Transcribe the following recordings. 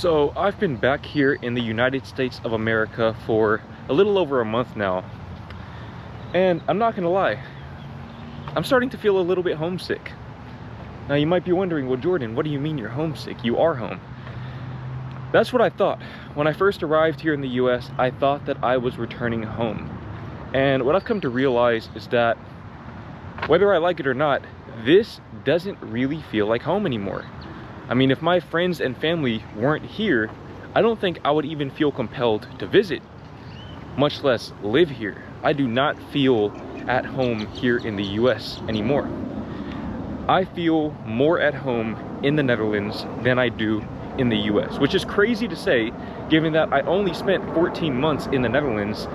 So I've been back here in the United States of America for a little over a month now, and I'm not gonna lie, I'm starting to feel a little bit homesick. Now you might be wondering, well Jordan, what do you mean you're homesick? You are home. That's what I thought. When I first arrived here in the US, I thought that I was returning home. And what I've come to realize is that whether I like it or not, this doesn't really feel like home anymore. I mean, if my friends and family weren't here, I don't think I would even feel compelled to visit, much less live here. I do not feel at home here in the US anymore. I feel more at home in the Netherlands than I do in the US, which is crazy to say, given that I only spent 14 months in the Netherlands,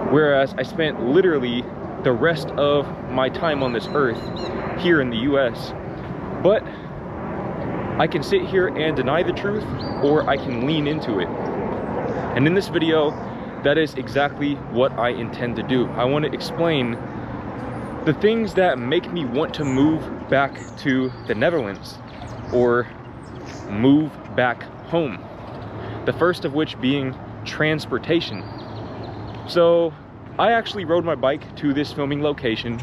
whereas I spent literally the rest of my time on this earth here in the US. But I can sit here and deny the truth, or I can lean into it. And in this video, that is exactly what I intend to do. I want to explain the things that make me want to move back to the Netherlands, or move back home. The first of which being transportation. So I actually rode my bike to this filming location,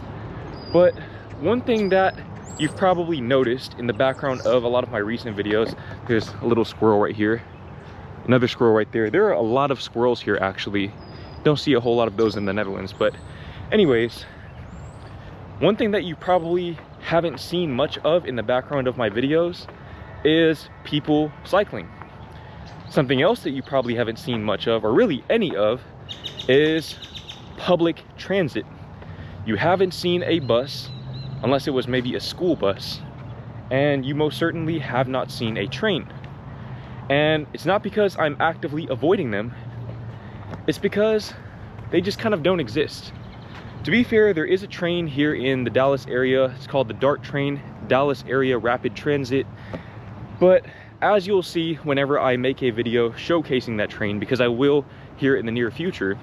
but one thing that you've probably noticed in the background of a lot of my recent videos, there's a little squirrel right here, another squirrel right there. There are a lot of squirrels here actually. Don't see a whole lot of those in the Netherlands, but anyways, one thing that you probably haven't seen much of in the background of my videos is people cycling. Something else that you probably haven't seen much of, or really any of, is public transit. You haven't seen a bus, unless it was maybe a school bus, and you most certainly have not seen a train. And it's not because I'm actively avoiding them, it's because they just kind of don't exist. To be fair, there is a train here in the Dallas area. It's called the DART train, Dallas Area Rapid Transit. But as you'll see whenever I make a video showcasing that train, because I will here in the near future,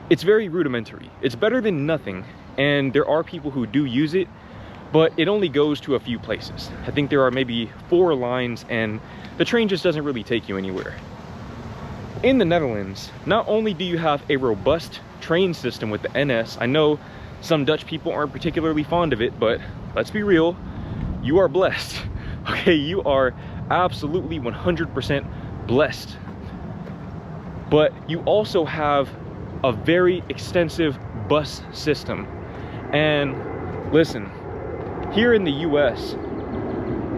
it's very rudimentary. It's better than nothing. And there are people who do use it, but it only goes to a few places. I think there are maybe 4 lines, and the train just doesn't really take you anywhere. In the Netherlands, not only do you have a robust train system with the NS, I know some Dutch people aren't particularly fond of it, but let's be real, you are blessed. Okay, you are absolutely 100% blessed. But you also have a very extensive bus system. And listen, here in the US,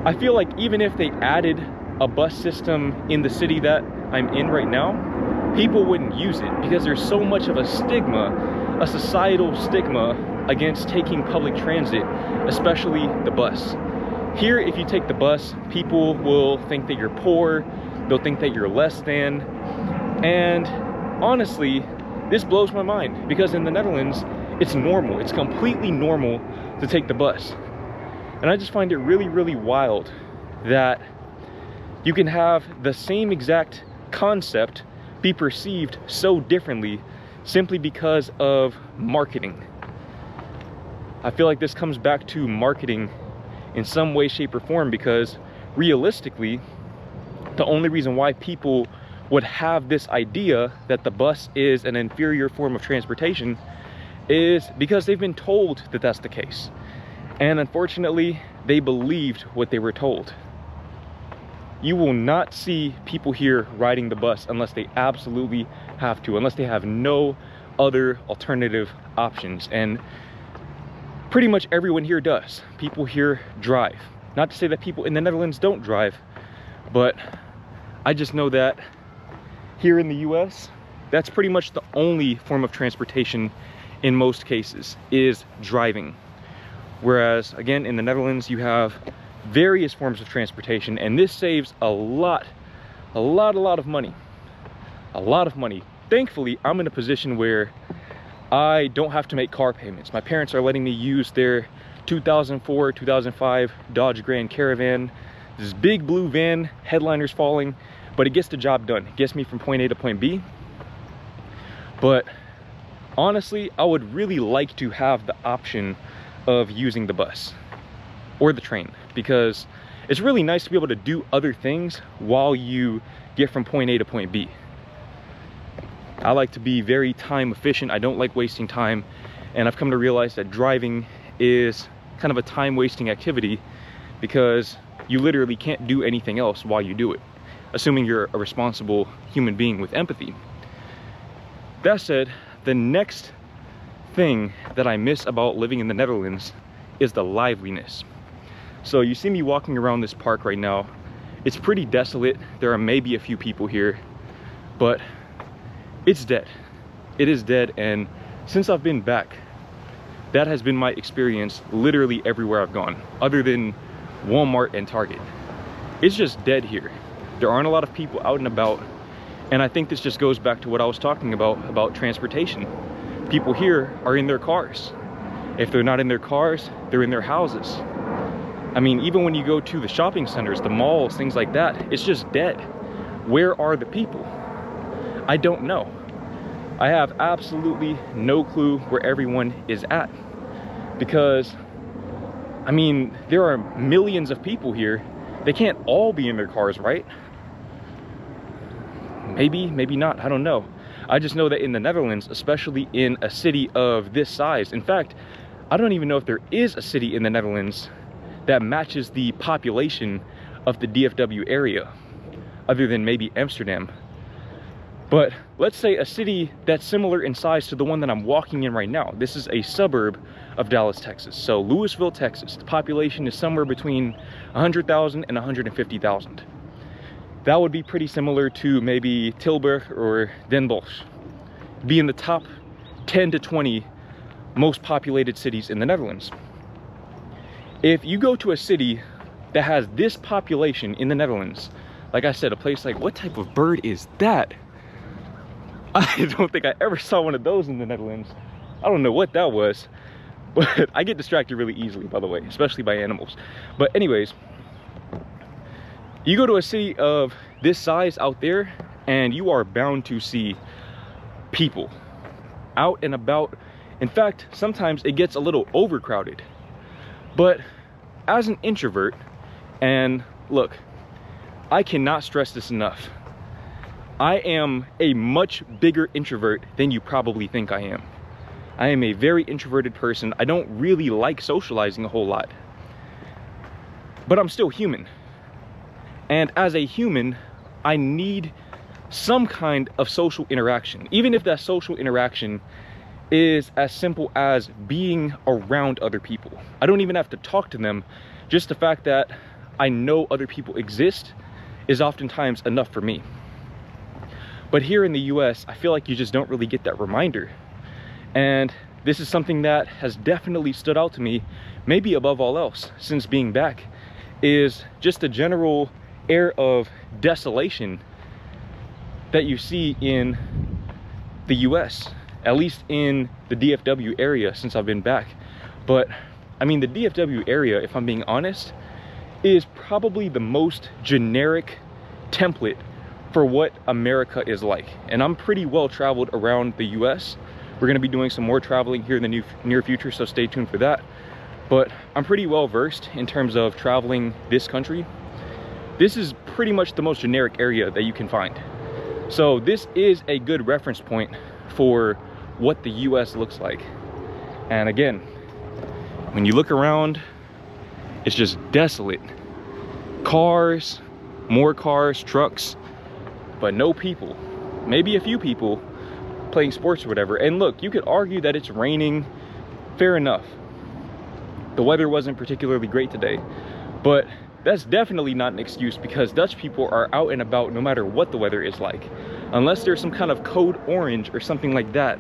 I feel like even if they added a bus system in the city that I'm in right now, people wouldn't use it because there's so much of a stigma, a societal stigma against taking public transit, especially the bus. Here, if you take the bus, people will think that you're poor, they'll think that you're less than, and honestly, this blows my mind because in the Netherlands, it's normal. It's completely normal to take the bus. And I just find it really, really wild that you can have the same exact concept be perceived so differently simply because of marketing. I feel like this comes back to marketing in some way, shape, or form, because realistically, the only reason why people would have this idea that the bus is an inferior form of transportation is because they've been told that that's the case. And unfortunately, they believed what they were told. You will not see people here riding the bus unless they absolutely have to, unless they have no other alternative options. And pretty much everyone here does. People here drive. Not to say that people in the Netherlands don't drive, but I just know that here in the US, that's pretty much the only form of transportation in most cases, is driving. Whereas again, in the Netherlands, you have various forms of transportation, and this saves a lot of money. A lot of money. Thankfully, I'm in a position where I don't have to make car payments. My parents are letting me use their 2004, 2005 Dodge Grand Caravan. This big blue van, headliners falling, but it gets the job done. It gets me from point A to point B. But honestly, I would really like to have the option of using the bus or the train, because it's really nice to be able to do other things while you get from point A to point B. I like to be very time efficient. I don't like wasting time, and I've come to realize that driving is kind of a time wasting activity because you literally can't do anything else while you do it, assuming you're a responsible human being with empathy. That said, the next thing that I miss about living in the Netherlands is the liveliness. So you see me walking around this park right now. It's pretty desolate. There are maybe a few people here, but it's dead. It is dead, and since I've been back, that has been my experience literally everywhere I've gone, other than Walmart and Target. It's just dead here. There aren't a lot of people out and about, and I think this just goes back to what I was talking about transportation. People here are in their cars. If they're not in their cars, they're in their houses. I mean, even when you go to the shopping centers, the malls, things like that, it's just dead. Where are the people? I don't know. I have absolutely no clue where everyone is at, because I mean, there are millions of people here. They can't all be in their cars, right? Maybe, maybe not, I don't know. I just know that in the Netherlands, especially in a city of this size, in fact, I don't even know if there is a city in the Netherlands that matches the population of the DFW area, other than maybe Amsterdam. But let's say a city that's similar in size to the one that I'm walking in right now. This is a suburb of Dallas, Texas. So Lewisville, Texas, the population is somewhere between 100,000 and 150,000. That would be pretty similar to maybe Tilburg or Den Bosch. Be in the top 10 to 20 most populated cities in the Netherlands. If you go to a city that has this population in the Netherlands, like I said, a place like, what type of bird is that? I don't think I ever saw one of those in the Netherlands. I don't know what that was, but I get distracted really easily, by the way, especially by animals. But anyways, you go to a city of this size out there, and you are bound to see people out and about. In fact, sometimes it gets a little overcrowded. But as an introvert, and look, I cannot stress this enough, I am a much bigger introvert than you probably think I am. I am a very introverted person. I don't really like socializing a whole lot. But I'm still human. And as a human, I need some kind of social interaction. Even if that social interaction is as simple as being around other people. I don't even have to talk to them. Just the fact that I know other people exist is oftentimes enough for me. But here in the US, I feel like you just don't really get that reminder. And this is something that has definitely stood out to me, maybe above all else, since being back, is just the general air of desolation that you see in the US, at least in the DFW area since I've been back. But I mean, the DFW area, if I'm being honest, is probably the most generic template for what America is like. And I'm pretty well traveled around the US. We're gonna be doing some more traveling here in the near future, so stay tuned for that. But I'm pretty well versed in terms of traveling this country. This is pretty much the most generic area that you can find. So this is a good reference point for what the US looks like. And again, when you look around, it's just desolate. Cars, more cars, trucks, but no people. Maybe a few people playing sports or whatever. And look, you could argue that it's raining. Fair enough. The weather wasn't particularly great today, but that's definitely not an excuse, because Dutch people are out and about no matter what the weather is like. Unless there's some kind of code orange or something like that,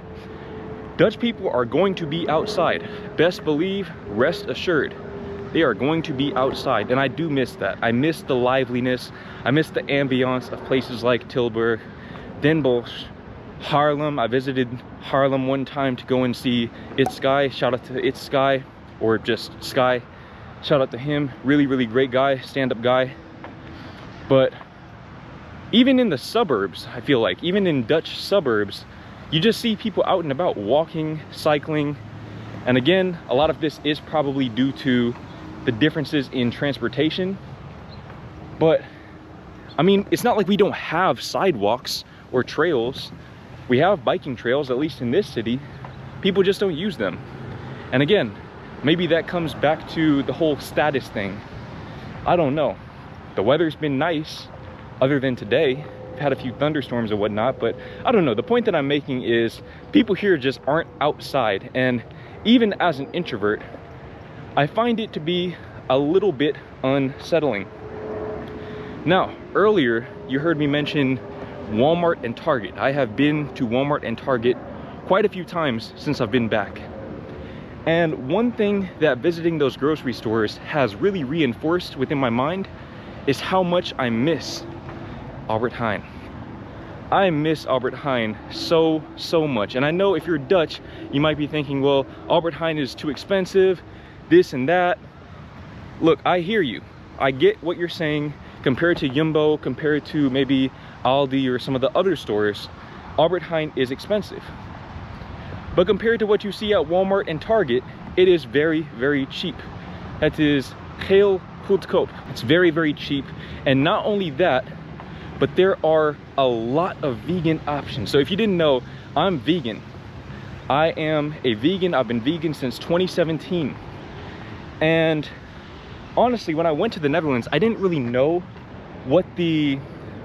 Dutch people are going to be outside. Best believe, rest assured, they are going to be outside. And I do miss that. I miss the liveliness. I miss the ambiance of places like Tilburg, Den Bosch, Haarlem. I visited Haarlem one time to go and see It's Sky. Shout out to It's Sky, or just Sky. Shout out to him. Really, really great guy, stand-up guy. But even in the suburbs, I feel like, even in Dutch suburbs, you just see people out and about, walking, cycling. And again, a lot of this is probably due to the differences in transportation. But I mean, it's not like we don't have sidewalks or trails. We have biking trails, at least in this city. People just don't use them. And again, maybe that comes back to the whole status thing. I don't know. The weather's been nice, other than today. We've had a few thunderstorms and whatnot, but I don't know. The point that I'm making is people here just aren't outside. And even as an introvert, I find it to be a little bit unsettling. Now, earlier you heard me mention Walmart and Target. I have been to Walmart and Target quite a few times since I've been back. And one thing that visiting those grocery stores has really reinforced within my mind is how much I miss Albert Heijn. I miss Albert Heijn so much. And I know if you're Dutch, you might be thinking, well, Albert Heijn is too expensive, this and that. Look, I hear you. I get what you're saying. Compared to Jumbo, compared to maybe Aldi or some of the other stores, Albert Heijn is expensive. But compared to what you see at Walmart and Target, it is very cheap. That is heel goedkoop. It's very cheap. And not only that, but there are a lot of vegan options. So if you didn't know, I'm vegan. I am a vegan. I've been vegan since 2017. And honestly, when I went to the Netherlands, I didn't really know what the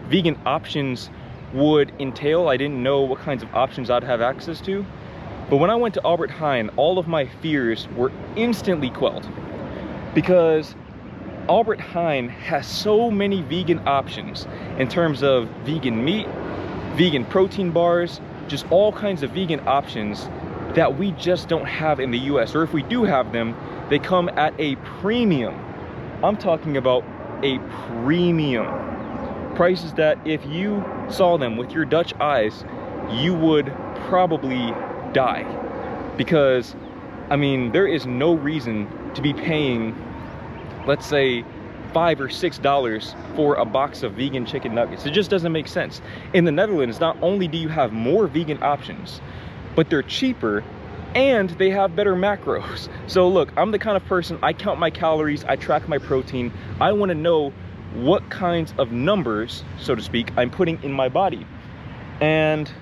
vegan options would entail. I didn't know what kinds of options I'd have access to. But when I went to Albert Heijn, all of my fears were instantly quelled, because Albert Heijn has so many vegan options in terms of vegan meat, vegan protein bars, just all kinds of vegan options that we just don't have in the US. Or if we do have them, they come at a premium. I'm talking about a premium. Prices that if you saw them with your Dutch eyes, you would probably die. Because, I mean, there is no reason to be paying, let's say, $5 or $6 for a box of vegan chicken nuggets. It just doesn't make sense. In the Netherlands, not only do you have more vegan options, but they're cheaper and they have better macros. So look, I'm the kind of person, I count my calories, I track my protein. I want to know what kinds of numbers, so to speak, I'm putting in my body. And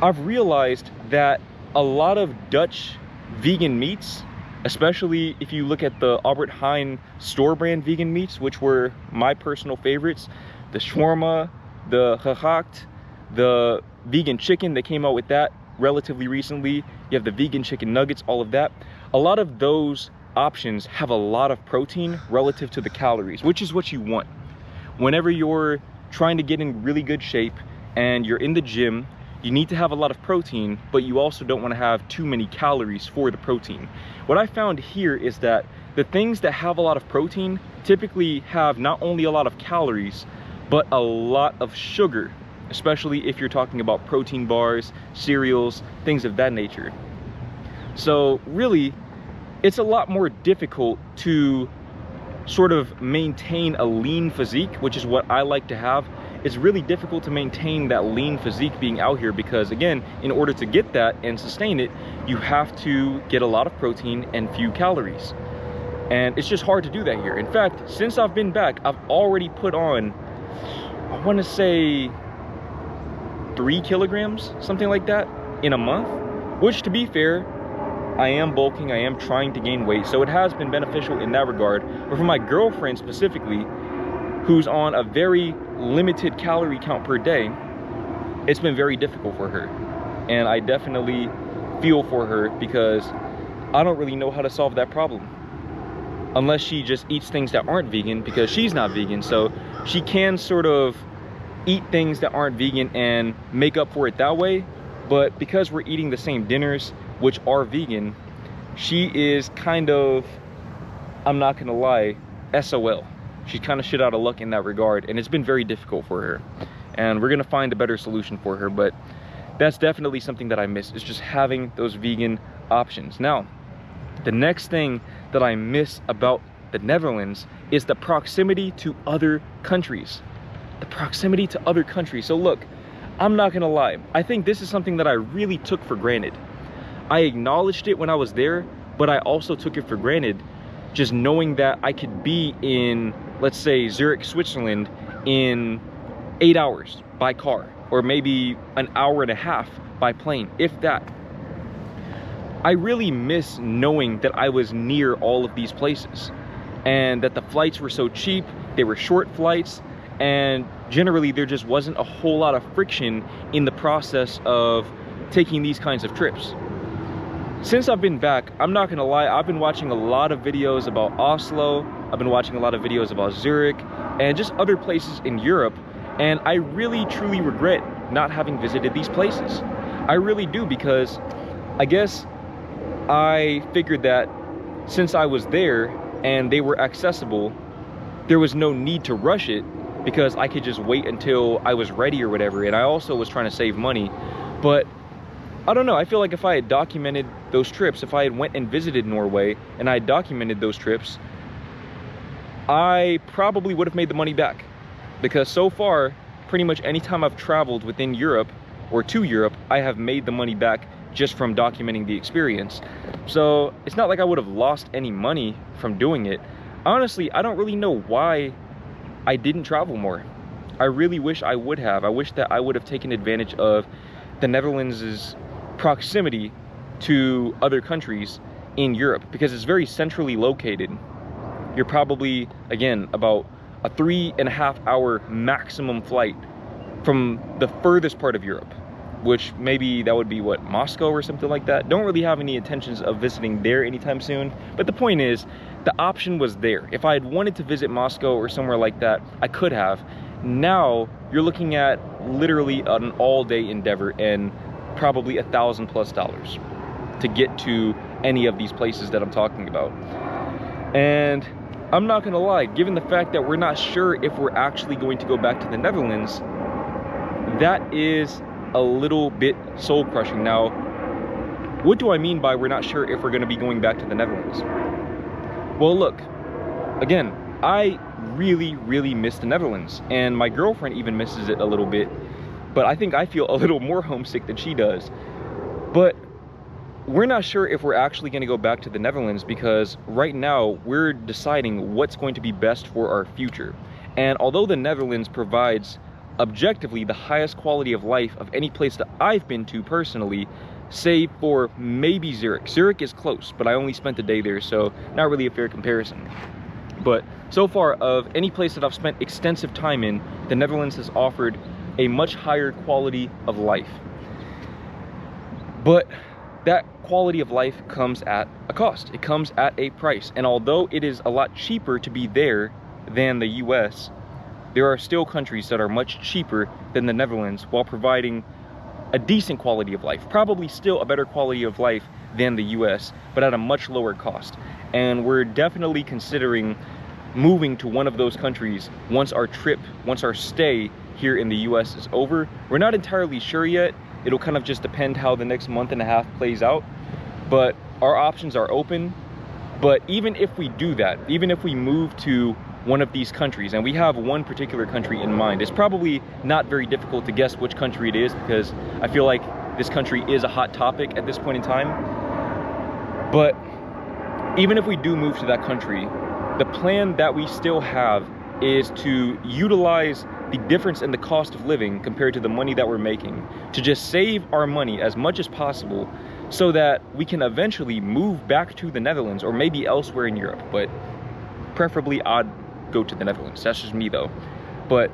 I've realized that a lot of Dutch vegan meats, especially if you look at the Albert Heijn store brand vegan meats, which were my personal favorites, the shawarma, the gehakt, the vegan chicken, they came out with that relatively recently. You have the vegan chicken nuggets, all of that. A lot of those options have a lot of protein relative to the calories, which is what you want. Whenever you're trying to get in really good shape and you're in the gym, you need to have a lot of protein, but you also don't want to have too many calories for the protein. What I found here is that the things that have a lot of protein typically have not only a lot of calories, but a lot of sugar, especially if you're talking about protein bars, cereals, things of that nature. So really, it's a lot more difficult to sort of maintain a lean physique, which is what I like to have. It's really difficult to maintain that lean physique being out here because, again, in order to get that and sustain it, you have to get a lot of protein and few calories. And it's just hard to do that here. In fact, since I've been back, I've already put on, I want to say 3 kilograms, something like that, in a month, which, to be fair, I am bulking, I am trying to gain weight, so it has been beneficial in that regard. But for my girlfriend specifically, who's on a very limited calorie count per day, it's been very difficult for her. And I definitely feel for her because I don't really know how to solve that problem. Unless she just eats things that aren't vegan, because she's not vegan, so she can sort of eat things that aren't vegan and make up for it that way. But because we're eating the same dinners, which are vegan, she is kind of, I'm not gonna lie, SOL. She's kind of shit out of luck in that regard, and it's been very difficult for her. And we're gonna find a better solution for her, but that's definitely something that I miss, is just having those vegan options. Now, the next thing that I miss about the Netherlands is the proximity to other countries. The proximity to other countries. So look, I'm not gonna lie, I think this is something that I really took for granted. I acknowledged it when I was there, but I also took it for granted, just knowing that I could be in let's say Zurich, Switzerland in 8 hours by car, or maybe an hour and a half by plane, if that. I really miss knowing that I was near all of these places and that the flights were so cheap, they were short flights, and generally there just wasn't a whole lot of friction in the process of taking these kinds of trips. Since I've been back, I'm not gonna lie, I've been watching a lot of videos about Oslo, I've been watching a lot of videos about Zurich, and just other places in Europe, and I really truly regret not having visited these places. I really do, because I guess I figured that since I was there and they were accessible, there was no need to rush it, because I could just wait until I was ready or whatever. And I also was trying to save money. But I don't know, I feel like if I had documented those trips, if I had went and visited Norway and I had documented those trips, I probably would have made the money back. Because so far, pretty much any time I've traveled within Europe or to Europe, I have made the money back just from documenting the experience. So it's not like I would have lost any money from doing it. Honestly, I don't really know why I didn't travel more. I really wish I would have. I wish that I would have taken advantage of the Netherlands' proximity to other countries in Europe, because it's very centrally located. You're probably, again, about a 3.5 hour maximum flight from the furthest part of Europe, which maybe that would be what, Moscow or something like that. Don't really have any intentions of visiting there anytime soon, but the point is, the option was there. If I had wanted to visit Moscow or somewhere like that, I could have. Now you're looking at literally an all-day endeavor and probably $1,000+ to get to any of these places that I'm talking about. And I'm not gonna lie, given the fact that we're not sure if we're actually going to go back to the Netherlands, that is a little bit soul-crushing. Now, what do I mean by we're not sure if we're gonna be going back to the Netherlands? Well, look, again, I really miss the Netherlands, and my girlfriend even misses it a little bit, but I think I feel a little more homesick than she does. But we're not sure if we're actually going to go back to the Netherlands, because right now we're deciding what's going to be best for our future. And although the Netherlands provides objectively the highest quality of life of any place that I've been to personally, save for maybe Zurich. Zurich is close, but I only spent a day there, so not really a fair comparison. But so far, of any place that I've spent extensive time in, the Netherlands has offered a much higher quality of life. But that quality of life comes at a cost. It comes at a price. And although it is a lot cheaper to be there than the US, there are still countries that are much cheaper than the Netherlands while providing a decent quality of life, probably still a better quality of life than the US, but at a much lower cost. And we're definitely considering moving to one of those countries once our stay here in the US is over. We're not entirely sure yet. It'll kind of just depend how the next month and a half plays out, but our options are open. But even if we do that, even if we move to one of these countries, and we have one particular country in mind, it's probably not very difficult to guess which country it is, because I feel like this country is a hot topic at this point in time. But even if we do move to that country, the plan that we still have is to utilize the difference in the cost of living compared to the money that we're making to just save our money as much as possible, so that we can eventually move back to the Netherlands or maybe elsewhere in Europe. But preferably I'd go to the Netherlands. That's just me though. But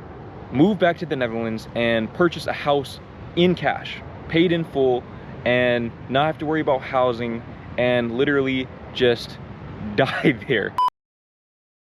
move back to the Netherlands and purchase a house in cash, paid in full, and not have to worry about housing, and literally just die there.